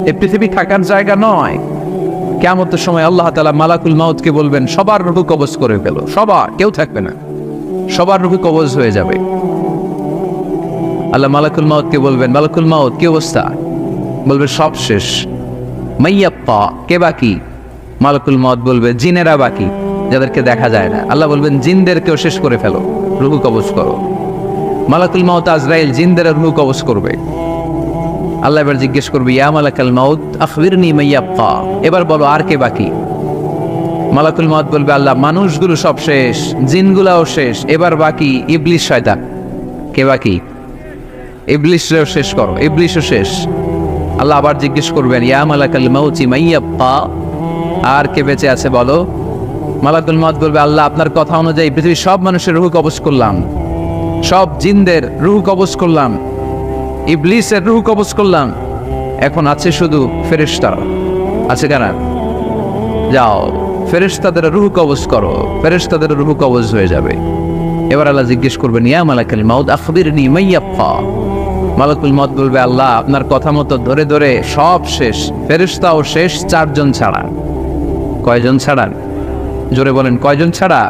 এই পৃথিবী থাকার জায়গা নয়। কিয়ামতের সময় আল্লাহ তাআলা মালাকুল মাউতকে বলবেন সবার রূহ কবজ করে ফেলো, সবার, কেউ থাকবে না, সবার রূহ কবজ হয়ে যাবে। আল্লাহ মালাকুল মাউতকে বলবেন, মালাকুল মাউত কি অবস্থা? বলবে সব শেষ। মাইয়াপ্পা, কে বাকি? মালাকুল মাউত বলবে জিনেরা বাকি, যাদেরকে দেখা যায় না। আল্লাহ বলবেন জিনদেরকেও শেষ করে ফেলো, রূহ কবজ করো। মালাকুল মাউত আজরাইল জিনদের রূহ কবজ করবে। আল্লাহ এবার জিজ্ঞেস করবে, ইয়া মালাকাল মাউত আখবিরনি মাইয়াপ্পা, এবার বলো আর কে বাকি? মালাকুল মাউত বলবে, আল্লাহ মানুষগুলো সব শেষ, জিনগুলাও শেষ, এবার বাকি ইবলিস শয়তান। কে বাকি? ইবলিসও শেষ করো, ইবলিসও শেষ। আল্লাহ আবার জিজ্ঞেস করবেন, ইয়া মালাকাল মাউতি মাইয়াপ্পা, আর কে বেঁচে আছে বলো? মালাকুল মাউত বলবে, আল্লাহ আপনার কথা অনুযায়ী পৃথিবীর সব মানুষের রূহ কবজ করলাম, সব জিনদের রূহ কবজ করলাম, ইবলিসের রূহ কবজ করলাম, এখন আছে শুধু ফেরেশতারা। আছে কারা? যাও ফেরেশতাদের রূহ কবজ করো, ফেরেশতাদের রূহ কবজ হয়ে যাবে। এবার আল্লাহ জিজ্ঞেস করবেন, ইয়া মালাকাল মাউত আখবিরনি মাইয়াপ্পা। মালাকুল মাউত বলবে, আল্লাহ আপনার কথা মতো ধরে ধরে সব শেষ, ফেরেশতাও শেষ, 4 জন ছাড়া। কয়জন ছাড়া? জোরে বলেন, কয়জন ছাড়া?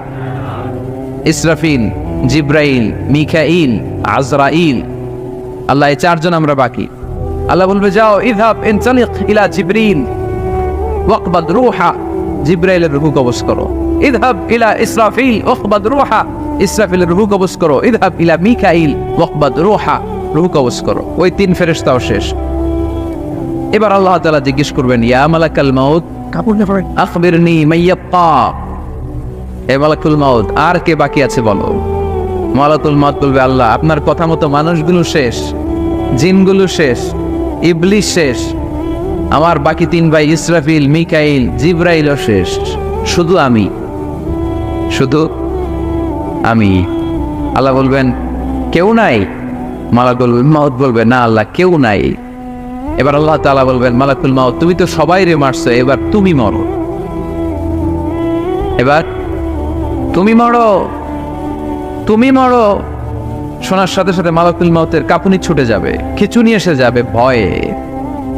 ইসরাফিল, জিব্রাইল, মিকাইল, আজরাইল। আল্লাহ এই 4 জন আমরা বাকি। আল্লাহ বলবে, যাও ইযহাব ইনতালিক ইলা জিবরিল ওয়াকবাদ রূহা, জিব্রাইলের রূহ কবজ করো। ইযহাব ইলা ইসরাফিল ওয়াকবাদ রূহা, ইসরাফিলের রূহ কবজ করো। ইযহাব ইলা মিকাইল ওয়াকবাদ রূহা, রূহ কবজ করো। ওই 3 ফেরেশতাও শেষ। এবার আল্লাহ তাআলা জিজ্ঞেস করবেন, ইয়া মালাকাল মাউত আখবিরনি মাইয়াপ্পা, হে মালাকুল মাউত আর কে বাকি আছে বলো? মালাকুল মাউত বলবে, আল্লাহ আপনার কথা মতো মানুষগুলো শেষ, জিনগুলো শেষ, ইবলিস শেষ, আমার বাকি 3 ভাই ইসরাফিল, মিকাইল, জিব্রাইলও শেষ, শুধু আমি, শুধু আমি। আল্লাহ বলবেন, কেউ নাই? মালাকুল মাউত বলবে, না আল্লাহ কেউ নাই। এবার আল্লাহ তাআলা বলবেন, মালাকুল মাউত তুমি তো সবাই রে মারছো, এবার তুমি মরো, এবার তুমি মরো, তুমি মরো। শোনার সাথে সাথে মালাকুল মাউতের কাঁপুনি ছুটে যাবে, খিঁচুনি এসে যাবে ভয়ে।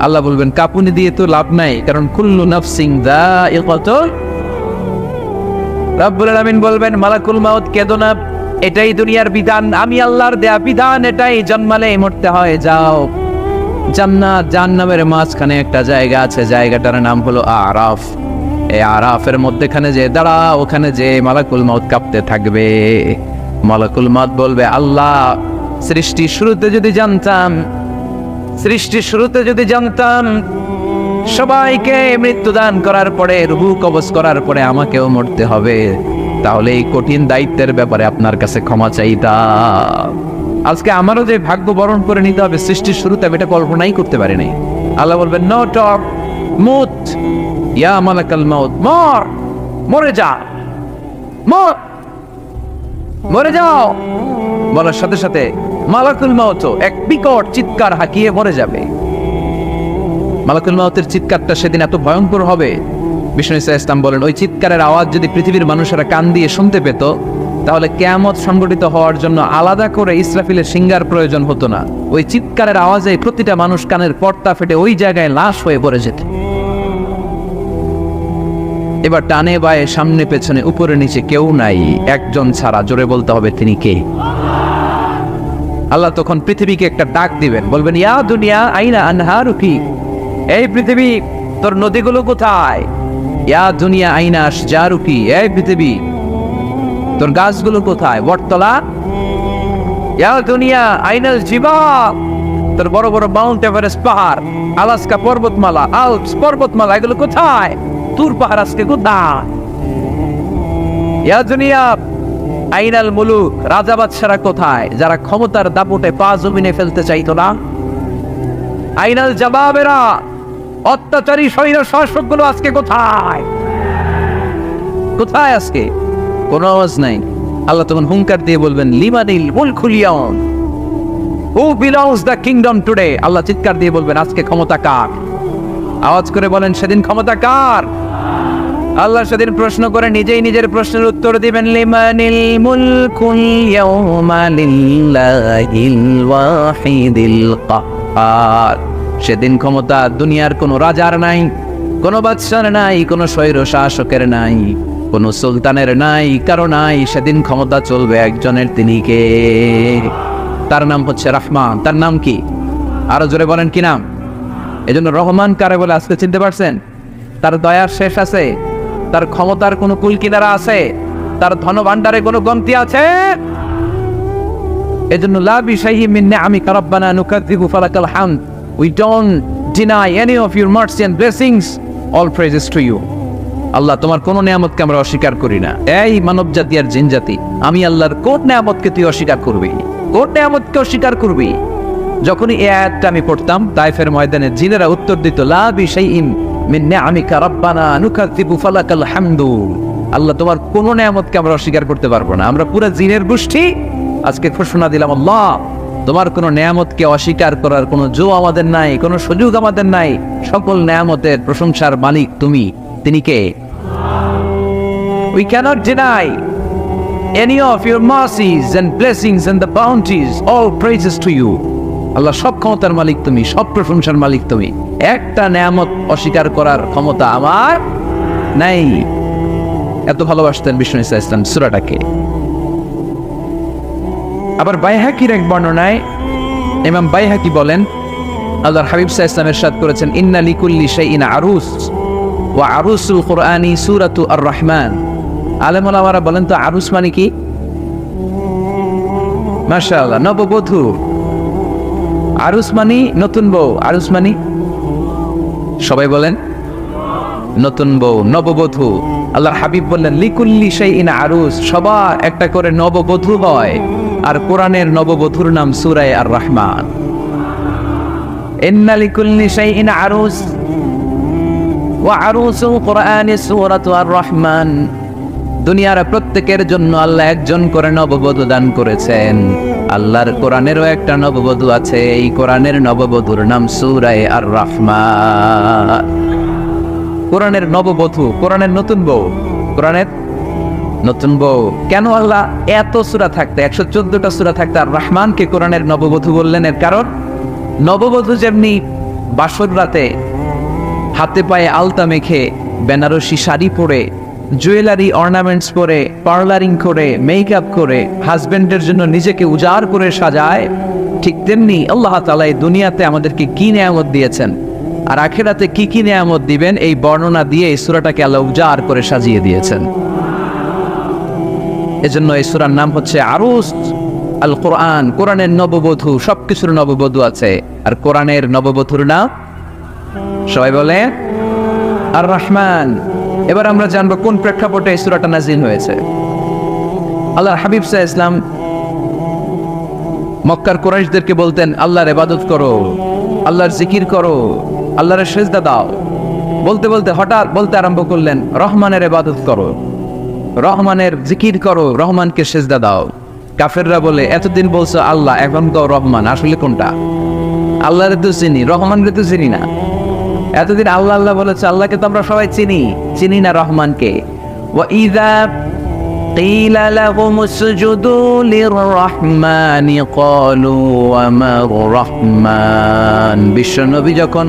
আল্লাহ বলবেন, কাঁপুনি দিয়ে তো লাভ নাই, কারণ কুল্লু নাফসিন যায়িকাতুল। রব্বুল আলামিন বলবেন, মালাকুল মাউত কেঁদো না, এটাই দুনিয়ার বিধান, আমি আল্লাহর দেয়া বিধান, এটাই, জন্মালেই মরতে হয়। যাও, জান্নাত জাহান্নামের মাঝখানে একটা জায়গা আছে, জায়গাটার নাম হলো আরাফ। এই আরাফের মধ্যেখানে যে দাঁড়া, ওখানে যে মালাকুল মাউত কাঁপতে থাকবে। মালাকুল মাউত বলবে, আল্লাহ সৃষ্টির শুরুতে যদি জানতাম, সৃষ্টির শুরুতে যদি জানতাম সবাইকে মৃত্যুদান করার পরে, রূহ কবজ করার পরে আমাকেও মরতে হবে, তাহলে এই কঠিন দায়িত্বের ব্যাপারে আপনার কাছে ক্ষমা চাইতাম। আজকে আমারও যে ভাগ্য বরণ করে নিতে হবে সৃষ্টির শুরুতে, আমি এটা কল্পনাই করতে পারি নাই। আল্লাহ বলবেন, নো টক, মুত, ইয়া মালাকাল মাউত, মর, মরে যা, মর, মরে যাও। বলার সাথে সাথে মালাকুল মাউত এক বিকট চিৎকার হাঁকিয়ে মরে যাবে। মালাকুল মাউতের চিৎকারটা সেদিন এত ভয়ঙ্কর হবে, বিষ্ণু ইসা ইসলাম বলেন, ওই চিৎকারের আওয়াজ যদি পৃথিবীর মানুষেরা কান দিয়ে শুনতে পেত, তাহলে কিয়ামত সংগঠিত হওয়ার জন্য আলাদা করে ইসরাফিলের সিঙ্গার প্রয়োজন হতো না। ওই চিৎকারের আওয়াজে প্রতিটা মানুষ কানের পর্দা ফেটে ওই জায়গায় লাশ হয়ে পড়ে যেত। এবার টানে বায়ে সামনে পেছনে উপরে নিচে কেউ নাই, একজন ছাড়া। জোরে বলতে হবে, তিনি কে? আল্লাহ তখন পৃথিবীকে একটা ডাক দিবেন, বলবেন, ইয়া দুনিয়া আইনা আনহারুকি, এই পৃথিবী তোর নদীগুলো কোথায়? ইয়া দুনিয়া আইনা আশজারুকি, এই পৃথিবী তোর গাছগুলো কোথায়? বটতলা। ইয়া দুনিয়া আইনাল জিবাল, তোর বড় বড় মাউন্ট এভারেস্ট পাহাড়, আলাস্কা পর্বতমালা, আল্পস পর্বতমালা, এগুলো কোথায়? তুর পাহাড় আজকে কোথায়? ইয়া দুনিয়া আইনাল মুলুক, রাজা বাদশারা কোথায়, যারা ক্ষমতার দাপটে পা জমিনে ফেলতে চাইতো না? আইনাল জাবাবেরা, অত্যাচারী স্বৈর শাসকগুলো আজকে কোথায়? কোথায় আজকে? কোনো আওয়াজ নাই। আল্লাহ তখন হুঙ্কার দিয়ে বলবেন, লিমানিল মুলকুল ইয়াউম, who belongs the kingdom today. আল্লাহ চিৎকার দিয়ে বলবেন, আজকে ক্ষমতা কার? আওয়াজ করে বলেন, সেদিন ক্ষমতা কার? আল্লাহ সেদিন প্রশ্ন করে নিজেই নিজের প্রশ্নের উত্তর দিবেন, লিমানিল মুলকুল ইয়াউমা লিল্লাহিল ওয়াহিদিল কাহ্হার। সেদিন ক্ষমতা দুনিয়ার কোনো রাজার নাই, কোনো বাদশার নাই, কোনো স্বৈর শাসকের নাই, কোনো সুলতানের নাই, কারো নাই। সেদিন ক্ষমতা চলবে একজনের, তিনি কে? তার নাম হচ্ছে রহমান। তার নাম কি? আরো জোরে বলেন কি নাম? এজন্য রহমান কারে বলে আজকে চিনতে পারছেন? তার দয়ার শেষ আছে? তার ক্ষমতার কোনো কুলকিনারা আছে? তার ধনভাণ্ডারে কোনো কমতি আছে? এজন্য লা বিশাইইন মিন নিআমিকা রাব্বানা নুকাযযিবু ফালাকাল হামদ। We don't deny any of your mercy and blessings. All praises to you. আল্লাহ, তোমার কোন নিয়ামতকে আমরা অস্বীকার করি না। এই মানব জাতি আর জিন জাতি, আমি আল্লাহর কোন নিয়ামতকে তুই অস্বীকার করবি? কোন নিয়ামতকে অস্বীকার করবি? যখনই এই আয়াতটা আমি পড়তাম তায়েফের ময়দানে, জিনেরা উত্তর দিত, লা বিশাইইন মিন নিআমিকা রাব্বানা নুকাযযিবু ফালাকাল হামদু। আল্লাহ, তোমার কোন নিয়ামতকে আমরা অস্বীকার করতে পারবো না। আমরা পুরো জিনের গোষ্ঠী আজকে ঘোষণা দিলাম, আল্লাহ তোমার কোন নিয়ামতকে অস্বীকার করার কোনো জো আমাদের নাই, কোনো সুযোগ আমাদের নাই। সকল নিয়ামতের প্রশংসার মালিক তুমি। তিনি কে? We cannot deny any of your mercies and blessings and the bounties. All praises to you. আল্লাহ, সব ক্ষমতার মালিক তুমি, সব প্রশংসার মালিক তুমি। একটা নিয়ামত অস্বীকার করার ক্ষমতা আমার নাই। এত ভালোবাসতেন বিষ্ণু ইসলাম সূরাটাকে। আবার বাইহাকির এক বর্ণনায় ইমাম বাইহাকি বলেন, আল্লাহর হাবিব সাল্লাল্লাহু আলাইহি ওয়াসাল্লাম ইরশাদ করেছেন, ইন্না লিকুল্লি শাইইন আরুস ওয়া আরুসুল কুরআনি সূরাতু আর রহমান। আলেম ওলামারা বলেন তো আরুস মানে কি? মাশাআল্লাহ, নববধূ। আরুস মানে নতুন বউ। আরুস মানে সবাই বলেন নতুন বউ, নববধূ। আল্লাহর হাবিব বললেন, লিকুল্লি শাইইন আরুস, সবার একটা করে নববধূ হয়। আর কোরআনের নববধূর নাম সূরা আর রহমান। ইন্না লিকুল্লি শাইইন আরুস ওয়া আরুসুল কুরআনি সূরাতু আর রহমান। দুনিয়ার প্রত্যেকের জন্য আল্লাহ একজন করে নববধূ দান করেছেন। আল্লাহর কোরআনেরও একটা নববধূ আছে। এই কোরআনের নববধূর নাম সূরা আর রহমান। কোরআনের নববধূ, কোরআনের নতুন বউ, কোরআনের নতুন বউ। কেন আল্লাহ এত সূরা থাকতে, 114টা সূরা থাকতে আর রহমানকে কোরআনের নববধূ বললেন? এর কারণ, নববধূ যেমনি বাসর রাতে হাতে পায়ে আলতা মেখে, বেনারসি শাড়ি পরে, জুয়েলারি অর্নামেন্টস পরে, পার্লারিং করে, মেকআপ করে হাজবেন্ডের জন্য নিজেকে উজাড় করে সাজায়, ঠিক তেমনি আল্লাহ তাআলা এই দুনিয়াতে আমাদেরকে কি নিয়ামত দিয়েছেন আর আখিরাতে কি কি নিয়ামত দিবেন, এই বর্ণনা দিয়ে এই সূরাটাকে আল্লাহ উজাড় করে সাজিয়ে দিয়েছেন। এজন্য এই সূরার নাম হচ্ছে আরুস আল কোরআন। কোরআনের নববধূ, সবকিছুর নববধূ আছে। আর কোরআনের নববধূর নাম সবাই বলে আর রহমান। এবার আমরা জানবো কোন প্রেক্ষাপটে এই সূরাটা নাযিল হয়েছে। আল্লাহর হাবিব সাল্লাল্লাহু আলাইহি ওয়াসাল্লাম মক্কার কুরাইশদেরকে বলতেন, আল্লাহর ইবাদত করো, আল্লাহর জিকির করো, আল্লাহর সিজদা দাও। বলতে বলতে হঠাৎ বলতে আরম্ভ করলেন, রহমানের ইবাদত করো, রহমানের জিকির করো, রহমানকে সিজদা দাও। কাফেররা বলে, এতদিন বলছো আল্লাহ, এখন তো রহমান, আসলে কোনটা? আল্লাহরে তো চিনি, রহমানরে তো চিনি না। এতদিন আল্লাহ আল্লাহ বলেছে, আল্লাহকে তো আমরা সবাই চিনি না রহমানকে। ওয়া ইযা কিলা লাহুম উসজুদু লিররহমানি ক্বালু ওয়া মা রহমান। বিশ্বনবী যখন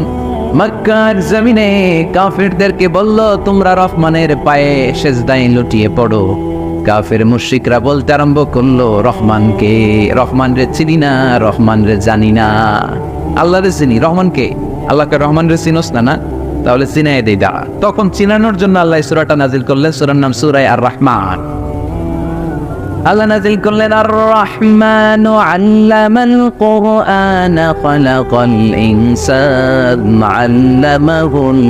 মক্কার জমিনে কাফেরদেরকে বলল, তোমরা রহমানের পায়ে সেজদায় লুটিয়ে পড়ো, কাফের মুশরিকরা বলতে আরম্ভ করলো, রহমানকে, রহমানরে চিনি না, রহমানরে জানি না। আল্লাহরে চিনি, রহমানকে, আল্লাহকে রহমানরে চিনোস না? না, তাহলে চিনাই দেই দাঁড়া। তখন চিনানোর জন্য আল্লাহ সূরাটা নাজিল করলেন। সূরার নাম সূরা আর রহমান। আল্লাহ নাজিল করলেন, আর রহমান আল্লামাল কুরআন খালাকাল ইনসান আল্লামাহুল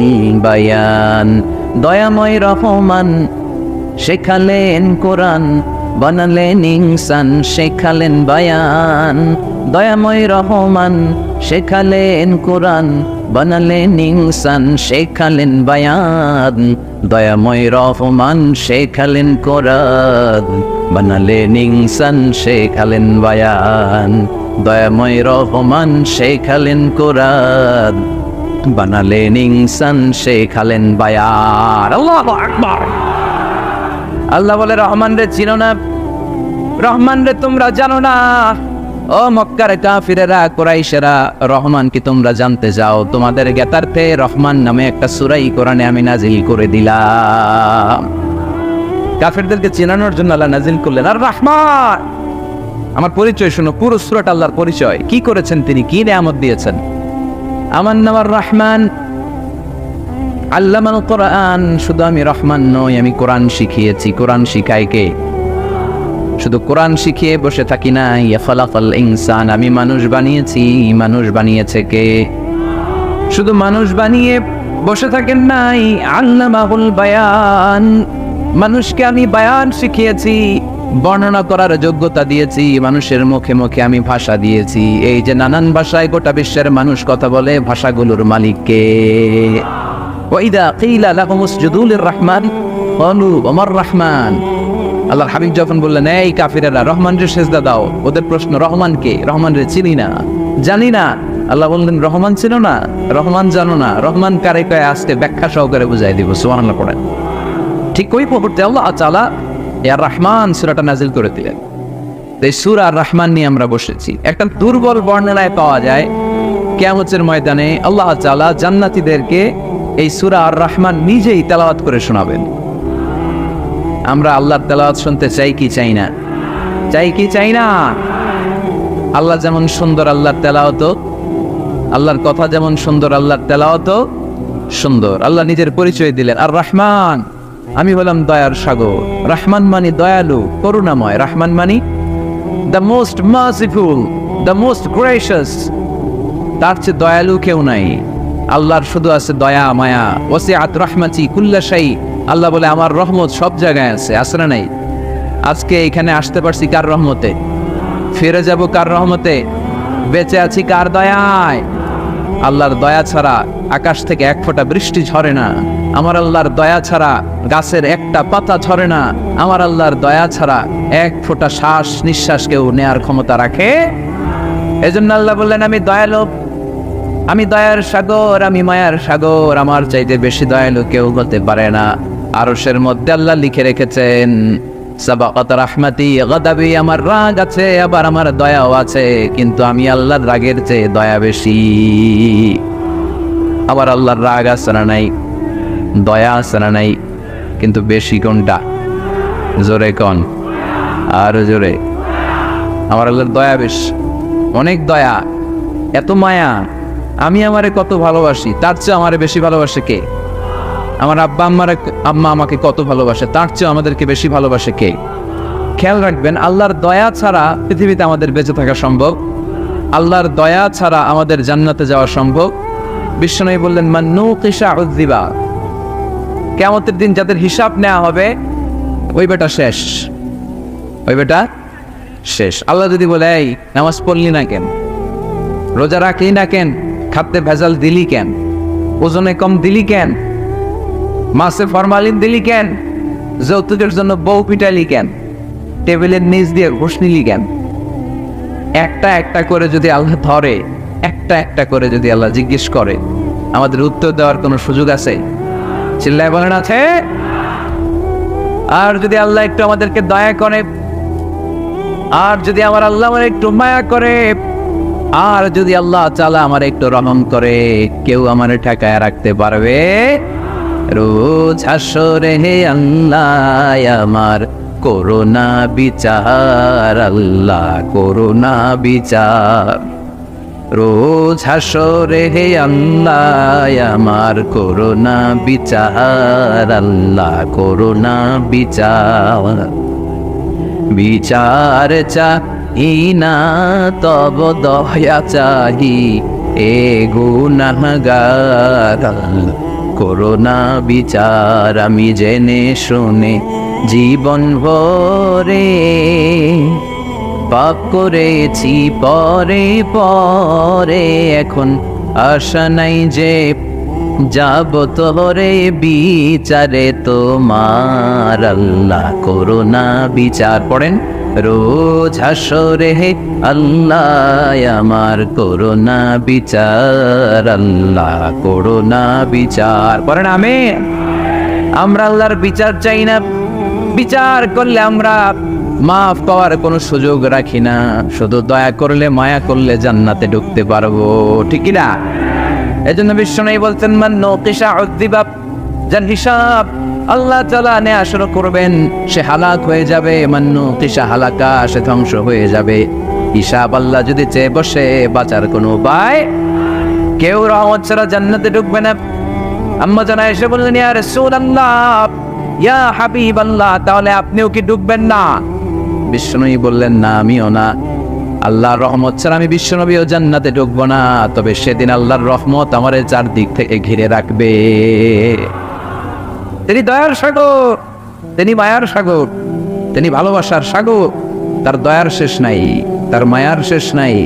বায়ান। দয়াময় রহমান শেখালেন কোরআন, বানালেন ইনসান, শেখালেন বায়ান। দয়াময় রহমান শেখালেন কোরআন, বানালেন ইনসান, শেখালেন বায়ান। দয়াময় রহমান শেখালেন কোরআন, বানালেন ইনসান, শেখালেন বায়ান। দয়াময় রহমান শেখালেন কোরআন, বানালেন ইনসান, শেখালেন বায়ান। আল্লাহু আকবার। আল্লাহ বলে, রহমান রে চিনো না, রহমান রে তোমরা জানো না, ও মক্কার কাফিরেরা, কুরাইশেরা, রহমান কি তোমরা জানতে চাও? তোমাদের জ্ঞাতার্থে রহমান নামে একটা সূরা কোরআনে আমি নাজিল করে দিলাম। কাফিরদেরকে চেনানোর জন্য আল্লাহ নাজিল করলেন আর রহমান। আমার পরিচয় শোনো, পুরো সূরাটা আল্লাহর পরিচয়, কি করেছেন তিনি, কি নিয়ামত দিয়েছেন। আমার নাম আর রহমান, আল্লামাল কোরআন। শুধু আমি রহমান নই, আমি কোরআন শিখিয়েছি। কোরআন শিখাই কে? শুধু কোরআন শিখিয়ে বসে থাকি নাই। খালাকাল ইনসান, আমি মানুষ বানিয়েছি। মানুষ বানিয়েছে কে? শুধু মানুষ বানিয়ে বসে থাকেন নাই, আল্লামাহুল বায়ান, মানুষকে আমি বায়ান শিখিয়েছি, বর্ণনা করার যোগ্যতা দিয়েছি। মানুষের মুখে মুখে আমি ভাষা দিয়েছি। এই যে নানান ভাষায় গোটা বিশ্বের মানুষ কথা বলে, ভাষাগুলোর মালিক কে? ওয়াইদা কিলা লাহুম উসজুদু লিররহমান ক্বালু ওমার রহমান। আল্লাহর হাবিব যখন বললেন, এই কাফিরেরা রহমানের সিজদা দাও, ওদের প্রশ্ন রহমান কে? রহমান রে চিনি না, জানি না। আল্লাহ বললেন, রহমান ছিল না, রহমান জানো না, রহমান কারে কয় আজকে ব্যাখ্যা সহকারে বুঝাই দিব। সুবহানাল্লাহ পড়েন। ঠিক ওই মুহূর্তে আল্লাহ তাআলা ইয়া রহমান সূরাটা নাজিল করে দিলেন। এই সূরা আর রহমান নিয়ে আমরা বসেছি। একটা দুর্বল বর্ণনায় পাওয়া যায় কিয়ামতের ময়দানে আল্লাহ তাআলা জান্নাতীদেরকে এই সূরা আর রহমান নিজেই তেলাওয়াত করে শোনাবেন। আমরা আল্লাহর তেলাওয়াত শুনতে চাই কি চাই না? চাই কি চাই না? আল্লাহ যেমন সুন্দর, আল্লাহর তেলাওয়াত, আল্লাহর কথা যেমন সুন্দর, আল্লাহর তেলাওয়াত সুন্দর। আল্লাহ নিজের পরিচয় দিলেন, আর রহমান, আমি হলাম দয়ার সাগর। রহমান মানে দয়ালু, করুণাময়। রহমান মানে the most merciful, the most gracious. তার চেয়ে দয়ালু কেউ নাই। আল্লাহর শুধু আছে দয়া মায়া। ওয়াসিআত রাহমাতি কুল্লা শাই। আল্লাহ বলে আমার রহমত সব জায়গায় আছে। আছে না নাই? আজকে এখানে আসতে পারছি কার রহমতে? ফিরে যাব কার রহমতে? বেঁচে আছি কার দয়ায়? আল্লাহর দয়া ছাড়া আকাশ থেকে এক ফোঁটা বৃষ্টি ঝরে না। আমার আল্লাহর দয়া ছাড়া গাছের একটা পাতা ঝরে না। আমার আল্লাহর দয়া ছাড়া এক ফোঁটা শ্বাস নিঃশ্বাস কেউ নেয়ার ক্ষমতা রাখে? এজন্য আল্লাহ বললেন, আমি দয়ালু, আমি দয়ার সাগর, আমি মায়ার সাগর। আমার চাইতে বেশি দয়ালু কেউ হতে পারে না। আরশের মধ্যে আল্লাহ লিখে রেখেছেন, সাবাকাত রাহমাতি গাদাবি, আমার রাগ আছে, আবার আমার দয়াও আছে, কিন্তু আমি আল্লাহর রাগের চেয়ে দয়া বেশি। আবার আল্লাহর রাগ আছে না নাই? দয়া আছে না নাই? কিন্তু বেশি কোনটা? জোরে কোন, আর জোরে। আমার আল্লাহর দয়া বেশি, অনেক দয়া, এত মায়া। আমি আমারে কত ভালোবাসি, তার চেয়ে আমারে বেশি ভালোবাসে কে? আমার আম্মা আমাকে কত ভালোবাসে, তার চেয়ে আমাদেরকে বেশি ভালোবাসে কে? খেয়াল রাখবেন, আল্লাহর দয়া ছাড়া পৃথিবীতে আমাদের বেঁচে থাকা সম্ভব। আল্লাহর দয়া ছাড়া আমাদের জান্নাতে যাওয়া সম্ভব। বিশ্বনবী বললেন, মান নুকিশা উযযিবা। কিয়ামতের দিন যাদের হিসাব নেওয়া হবে, ওই বেটা শেষ, ওই বেটা শেষ। আল্লাহ যদি বলে, এই নামাজ পড়লি না কেন, রোজা রাখলি না কেন, খাদ্যে ভেজাল দিলি কেন, ওজনে কম দিলি কেন, মাছে ফরমালিন দিলি কেন, যৌতুকের জন্য বউ পিটালি কেন, টেবিলের নিচ দিয়ে ঘুষ নিলি কেন, একটা একটা করে যদি আল্লাহ ধরে, একটা একটা করে যদি আল্লাহ জিজ্ঞেস করে, আমাদের উত্তর দেওয়ার কোনো সুযোগ আছে? চিল্লায় বলেন আছে? আর যদি আল্লাহ একটু আমাদেরকে দয়া করে, আর যদি আমার আল্লাহ আমার একটু মায়া করে, আর যদি আল্লাহ তাআলা আমার একটু রহম করে, কেউ আমার ঠেকায় রাখতে পারবে? রোজ হাসরে হে আল্লাহ আমার করোনা বিচার, আল্লাহ করোনা বিচার। রোজ হাসরে হে আল্লাহ আমার করোনা বিচার, আল্লাহ করোনা বিচার। বিচার চাহি না তব দয়া চাহি, এ গুনাহগার, করোনা বিচার। আমি জেনে শুনে জীবন ভরে পাপ করেছি পরে পরে, এখন আশা নাই যে যাব তোরে বিচারে তোমার, আল্লাহ করোনা বিচার। পড়েন, রোজ হাসরে হে আল্লাহ আমার করোনা বিচার, আল্লাহ করোনা বিচার। পড়েন আমিন। আমরা আল্লাহর বিচার চাই না। বিচার করলে আমরা মাফ পাওয়ার কোনো সুযোগ রাখি না, শুধু দয়া করলে মায়া করলে জান্নাতে ঢুকতে পারবো, ঠিক না? এজন্য বিশ্বনবী বলতেন মান নুকিশা উযিবা, যার হিসাব আল্লাহ তাআলা নেওয়া শুরু করবেন সে হালাক হয়ে যাবে, মান নুকিশা হালাকা, সে ধ্বংস হয়ে যাবে। হিসাব আল্লাহ যদি চেয়ে বসে বাঁচার কোনো উপায়, কেউ রহমত ছাড়া জান্নাতে ঢুকবে না। আম্মা জানা এসে বললেন ইয়া রাসূলুল্লাহ, ইয়া হাবিবাল্লাহ, তাহলে আপনিও কি ঢুকবেন না? বিশ্বনবী বললেন না, আমিও না। আল্লাহর রহমত ছাড়া আমি বিশ্বনবীও জান্নাতে ঢুকবো না, তবে সেদিন আল্লাহর রহমত আমার চারদিক থেকে ঘিরে রাখবে। তিনি দয়ার সাগর, তিনি মায়ার সাগর, তিনি ভালোবাসার সাগর। তার দয়ার শেষ নাই, তার মায়ার শেষ নাই।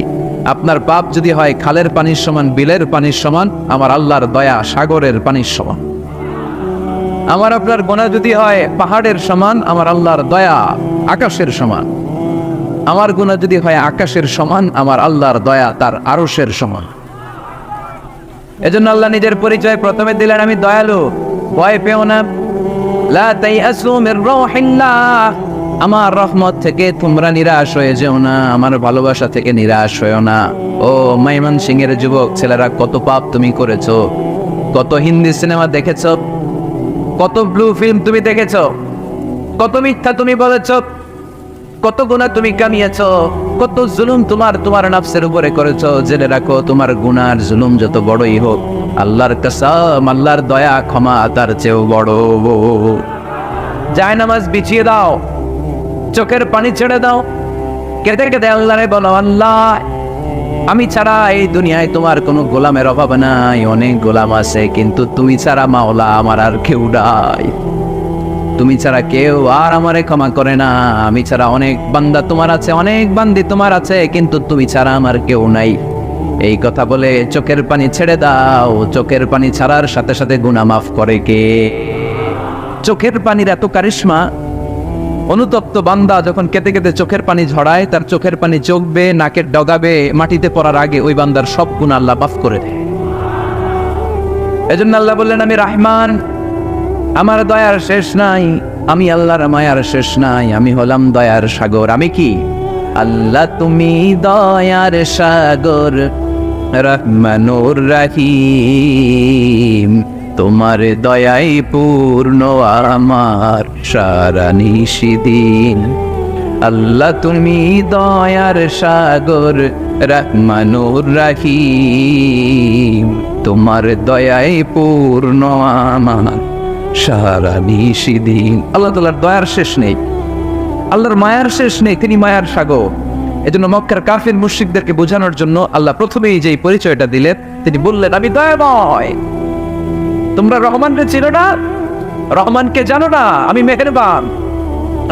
আপনার পাপ যদি হয় খালের পানির সমান, বিলের পানির সমান, আমার আল্লাহর দয়া সাগরের পানির সমান। আমার আপনার গুনাহ যদি হয় পাহাড়ের সমান, আমার আল্লাহর দয়া আকাশের সমান। আমার গুনাহ যদি হয় আকাশের সমান, আমার আল্লাহর দয়া তার আরশের সমান। এজন্য আল্লাহ নিজের পরিচয় প্রথমে দিলেন, আমি দয়ালু, ভয় পেও না। লা তাইয়াসু মির রাহিল্লাহ, আমার রহমত থেকে তোমরা নিরাশ হয়ে যেও না, আমার ভালোবাসা থেকে নিরাশ হয়েও না। ও ময়মনসিংহের যুবক ছেলেরা, কত পাপ তুমি করেছো, কত হিন্দি সিনেমা দেখেছো, কত ব্লু ফিল্ম তুমি দেখেছো, কত মিথ্যা তুমি বলেছো, কত গুনাহ তুমি কামিয়েছো, কত জুলুম তোমার নফসের উপরে করেছো। জেনে রাখো, তোমার গুনার জুলুম যত বড়ই হোক, আল্লাহর কসম, আল্লাহর দয়া ক্ষমা তার চেয়েও বড়। জায়নামাজ বিছিয়ে দাও, চোখের পানি ছেড়ে দাও, কেঁদে কেঁদে আল্লাহরে বলো, আল্লাহ আমি ছাড়া এই দুনিয়ায় তোমার কোনো গোলামের অভাব নাই, অনেক গোলাম আছে, কিন্তু তুমি ছাড়া মাওলা আমার আর কেউ নাই। তুমি ছাড়া কেউ আর আমারে ক্ষমা করে না। আমি ছাড়া অনেক বান্দা তোমার আছে, অনেক বান্দি তোমার আছে, কিন্তু তুমি ছাড়া আমার কেউ নাই। এই কথা বলে চোখের পানি ছেড়ে দাও। চোখের পানি ছাড়ার সাথে সাথে গুনাহ মাফ করে কে? চোখের পানির এত কারিশমা, অনুতপ্ত বান্দা যখন কেঁদে কেঁদে চোখের পানি ঝরায়, তার চোখের পানি চোখ বেয়ে নাকের ডগাবে মাটিতে পড়ার আগে ওই বান্দার সব গুনাহ আল্লাহ মাফ করে দেয়। এজন্য আল্লাহ বললেন, আমি রহমান, আমার দয়ার শেষ নাই, আমি আল্লাহর মায়ার শেষ নাই, আমি হলাম দয়ার সাগর। আমি কি? আল্লাহ তুমি দয়ার সাগর, রহমানুর রহিম, তোমার দয়াই পূর্ণ আমার সারা নিশিদিন। আল্লাহ তুমি দয়ার সাগর, রহমানুর রহিম, তোমার দয়াই পূর্ণ আমার সারা নিশিদিন। আল্লাহ তাআলার দয়ার শেষ নেই, আল্লাহর মায়ার শেষ নেই, তিনি মায়ার সাগর। এজন্য মক্কার কাফির মুশরিকদেরকে বোঝানোর জন্য আল্লাহ প্রথমেই যে পরিচয়টা দিলেন, তিনি বললেন, আমি দয়াময়। তোমরা রহমানকে চিনো না, রহমানকে জানো না? আমি মেহেরবান,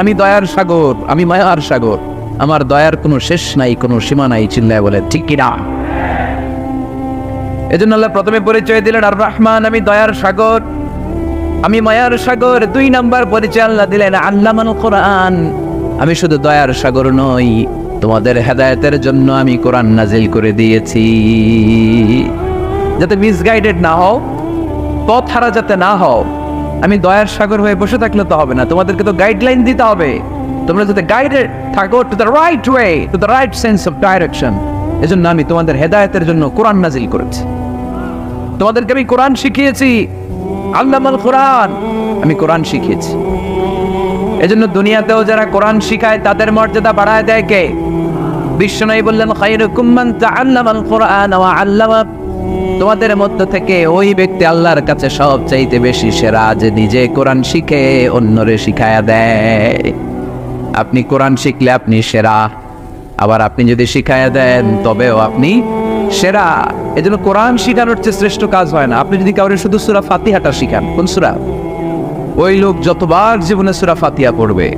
আমি দয়ার সাগর, আমি মায়ার সাগর, আমার দয়ার কোনো শেষ নাই, কোনো সীমা নাই। চিল্লায় বলে ঠিক কিনা? এজন্য আল্লাহ প্রথমে পরিচয় দিলেন আর রহমান, আমি দয়ার সাগর, আমি মায়ার সাগর। 2 নাম্বার পরিচয় আল্লাহ দিলেন আল্লামাল কোরআন, আমি শুধু দয়ার সাগর নই, তোমাদের হেদায়েতের জন্য আমি কোরআন নাজিল করে দিয়েছি, যাতে মিসগাইডেড না হও, পথ হারা যাতে না হও। আমি দয়ার সাগর হয়ে বসে থাকলে তো হবে না, তোমাদেরকে তো গাইডলাইন দিতে হবে, তোমরা যাতে গাইডেড থাকো to the right way, to the right sense of direction. এজন্য আমি তোমাদের হেদায়েতের জন্য কোরআন নাজিল করেছি, তোমাদেরকে আমি কোরআন শিখিয়েছি। আল্লামাল কোরআন, আমি কোরআন শিখিয়েছি। এজন্য দুনিয়াতেও যারা কোরআন শিখায় তাদের মর্যাদা বাড়ায় দেয় কে? বিশ্বনবী বললেন, খায়রুকুম মান তাআল্লামাল কোরআন ওয়া আল্লামা, তোমাদের মধ্য থেকে ওই ব্যক্তি আল্লাহর কাছে সবচাইতে বেশি সেরা, যে নিজে কোরআন শিখে অন্যরে শিখায়া দেয়। আপনি কোরআন শিখলে আপনি সেরা, আবার আপনি যদি শিখায়া দেন তবেও আপনি সেরা। এজন্য কোরআন শিখানোর চেয়ে শ্রেষ্ঠ কাজ হয় না। আপনি যদি কাউরে শুধু সূরা ফাতিহাটা শিখান, কোন সূরা, ওই লোক যতবার জীবনে সূরা ফাতিহা পড়বে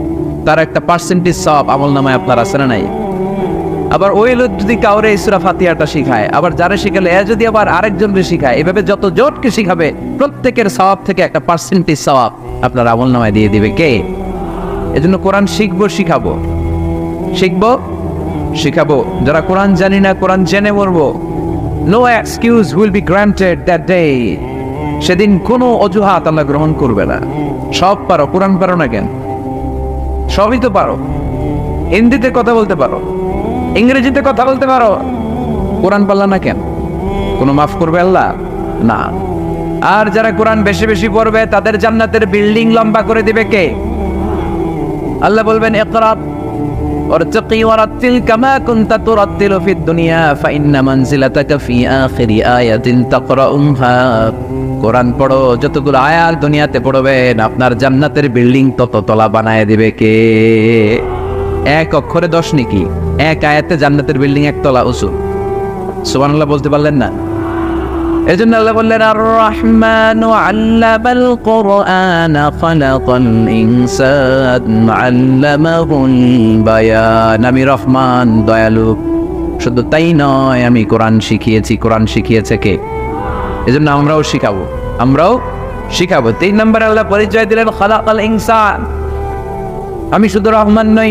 তার একটা পার্সেন্টেজ সওয়াব আমলনামায় আপনার আছে না নাই? আবার ওই লোক যদি কাউরে এই সূরা ফাতিহাটা শিখায়, আবার যারা শিখালে এ যদি আবার আরেকজনকে শিখায়, এভাবে যত জনকে শিখাবে প্রত্যেকের সওয়াব থেকে একটা পার্সেন্টেজ সওয়াব আপনার আমলনামায় দিয়ে দিবে কে? এজন্য কোরআন শিখবো, শিখাবো, শিখবো, শিখাবো। যারা কোরআন জানি না, কোরআন জেনে মরবো। No excuse will be granted that day. সেদিন কোনো অজুহাত আল্লাহ গ্রহণ করবে না। সব পারো, কোরআন পারো না কেন? সবই তো পারো, হিন্দিতে কথা বলতে পারো, ইংরেজিতে কথা বলতে পারো, কোরআন পারলা না কেন? কোনো মাফ করবে আল্লাহ? না। আর যারা কোরআন বেশি বেশি পড়বে তাদের জান্নাতের বিল্ডিং লম্বা করে দিবে কে? আল্লাহ বলবেন ইকরা ওয়ারতাকি ওয়ারাতিল কামা কুনতা তুরাতিলু ফিদ দুনিয়া ফাইন্না মানজিলাতাকা ফি আখিরি আয়াতিন তাকরাউহা। কোরআন পড়ো, যতগুলো আয়াত দুনিয়াতে পড়বেন আপনার জান্নাতের বিল্ডিং তত তলা বানায় দিবে কে? এক অক্ষরে 10 নেকি, এক আয়াতে জান্নাতের বিল্ডিং একতলা উঁচু। সুবহানাল্লাহ বলতে পারলেন না? এজন্য আল্লাহ বললেন আর রহমানু আল্লামাল কুরআনা খালাকাল ইনসান আল্লামাহুল বায়ান। আমি রহমান, দয়ালু। শুধু তাই নয়, আমি কোরআন শিখিয়েছি। কোরআন শিখিয়েছে কে? এজন্য আমরাও শিখাবো, আমরাও শিখাবো। 3 নম্বরে আল্লাহ পরিচয় দিলেন খালাকাল ইনসান। আমি শুধু রহমান নই,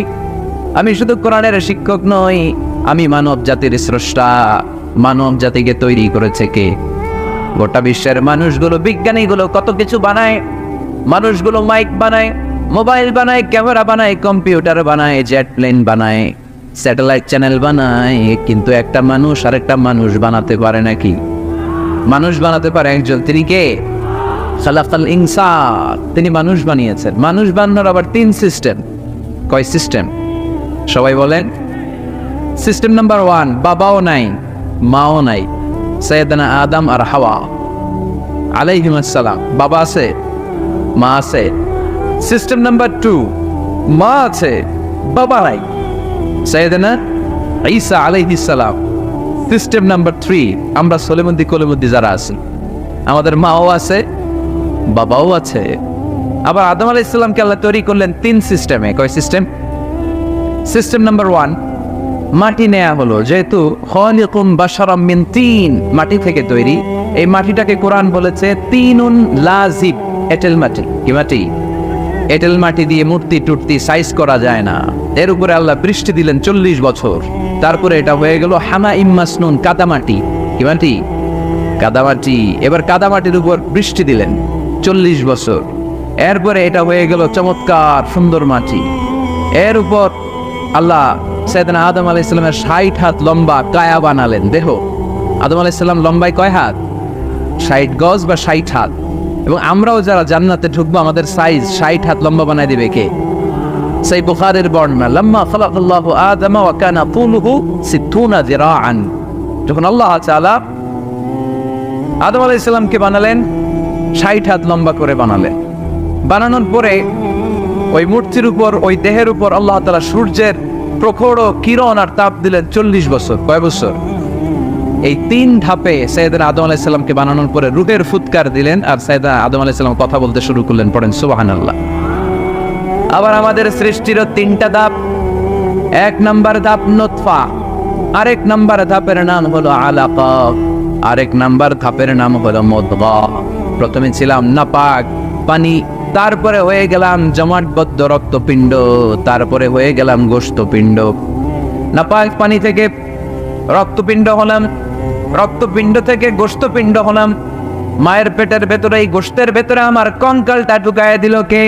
আমি শুধু কোরআনের শিক্ষক নই, আমি মানব জাতির স্রষ্টা। মানব জাতিকে তৈরি করেছে কে? গোটা বিশ্বের মানুষগুলো, বিজ্ঞানীগুলো কত কিছু বানায়। মানুষগুলো মাইক বানায়, মোবাইল বানায়, ক্যামেরা বানায়, কম্পিউটার বানায়, জেট প্লেন বানায়, স্যাটেলাইট চ্যানেল বানায়, কিন্তু একটা মানুষ আরেকটা মানুষ বানাতে পারে নাকি? মানুষ বানাতে পারে একজন, তিনি কে? খালাকাল ইনসান, তিনি মানুষ বানিয়েছেন। মানুষ বানানোর আবার 3 সিস্টেম। কয় সিস্টেম? সবাই বলেন। সিস্টেম নাম্বার 1, বাবাও নাই মাও নাই, সাইয়েদানা আদম আর হাওয়া আলাইহিস সালাম। বাবা আছে, মা আছে। সিস্টেম নাম্বার 2, মা আছে, বাবা নাই, সাইয়েদানা ঈসা আলাইহিস সালাম। সিস্টেম নাম্বার 3, আমরা সলেমুদ্দি কলিমুদ্দি যারা আছি, আমাদের মাও আছে, বাবাও আছে। আবার আদম আলাইহিস সালামকে আল্লাহ তৈরি করলেন 3 সিস্টেমে। কয় সিস্টেম? সিস্টেম নাম্বার 1, মাটি নেয়া হলো, যেহেতু খালিকুম বাশারাম মিন তিন, মাটি থেকে তৈরি। এই মাটিটাকে কোরআন বলেছে তিনুন লাজিব, এঁটেল মাটি। কি মাটি? এঁটেল মাটি দিয়ে মূর্তি টুর্তি সাইজ করা যায় না। এর উপরে আল্লাহ বৃষ্টি দিলেন 40 বছর, তারপরে এটা হয়ে গেল হামা ইম্মাসনুন, কাদামাটি। কি মাটি? কাদামাটি। এবার কাদামাটির উপর বৃষ্টি দিলেন 40 বছর, এরপরে এটা হয়ে গেল চমৎকার সুন্দর মাটি। এর উপর আল্লাহ সাইয়েদনা আদম আলাইহিস সালামের 60 হাত লম্বা কায়া বানালেন। দেখো আদম আলাইহিস সালাম লম্বায় কয় হাত? 60 গজ বা 60 হাত। এবং আমরাও যারা জান্নাতে ঢুকবো আমাদের সাইজ 60 হাত লম্বা বানায় দিবে কে? সেই বুখারীর বর্ণনা, লাম্মা খালাকাল্লাহু আদম ওয়া কানা তুলুহু 60 যিরাআন। যখন আল্লাহ তাআলা আদম আলাইহিস সালামকে বানালেন 60 হাত লম্বা করে বানালেন। বানানোর পরে ওই মূর্তির উপর, ওই দেহের উপর আল্লাহ তাআলা সূর্যের প্রখর কিরণ আর তাপ দিলেন 40 বছর। কয় বছর? এই 3 ধাপে সাইয়েদনা আদম আলাইহিস সালামকে বানানোর পরে রূহের ফুৎকার দিলেন, আর সাইয়েদনা আদম আলাইহিস সালাম কথা বলতে শুরু করলেন। পড়েন সুবহানাল্লাহ। আবার আমাদের সৃষ্টিরও 3টা ধাপ। 1 নাম্বার ধাপ নুতফা, আরেক নাম্বার ধাপের নাম হলো আলাকা, আরেক নাম্বার ধাপের নাম হলো মুদগা। প্রথমে ছিলাম নাপাক পানি, তারপরে হয়ে গেলাম জমাটবদ্ধ রক্তপিণ্ড, তারপরে হয়ে গেলাম গোশতপিণ্ড। নাপাক পানি থেকে রক্তপিণ্ড হলাম, রক্তপিণ্ড থেকে গোশতপিণ্ড হলাম। মায়ের পেটের ভেতরে, এই গোশতের ভেতরে আমার কঙ্কালটা ঢুকায় দিল কে?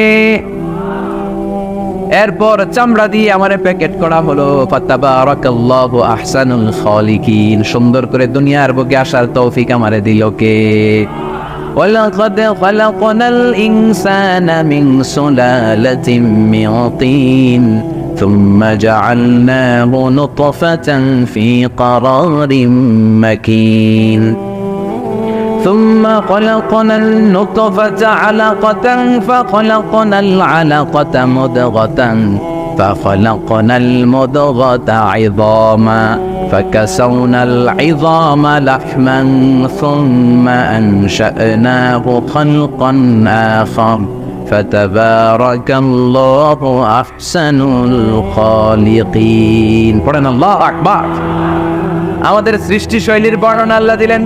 এরপর চামড়া দিয়ে আমারে প্যাকেট করা হলো। ফাতাবারাকাল্লাহু আহসানুল খালিকিন। সুন্দর করে দুনিয়ার বুকে আসার তৌফিক আমারে দিল কে? ওয়ালাকাদ খালাকনাল ইনসানা মিন সুলালাতিন মিন তিন থুম্মা জাআলনাহু নুতফাতান ফি ক্বারারিন মাকিন ثم خلقنا النطفة علقة فخلقنا العلقة مضغة فخلقنا المضغة عظاما فكسونا العظام لحما ثم أنشأناه خلقا آخر فتبارك الله أحسن الخالقين. পড়েন আল্লাহু আকবার। আমাদের সৃষ্টি শৈলীর বর্ণনা আল্লাহ দিলেন।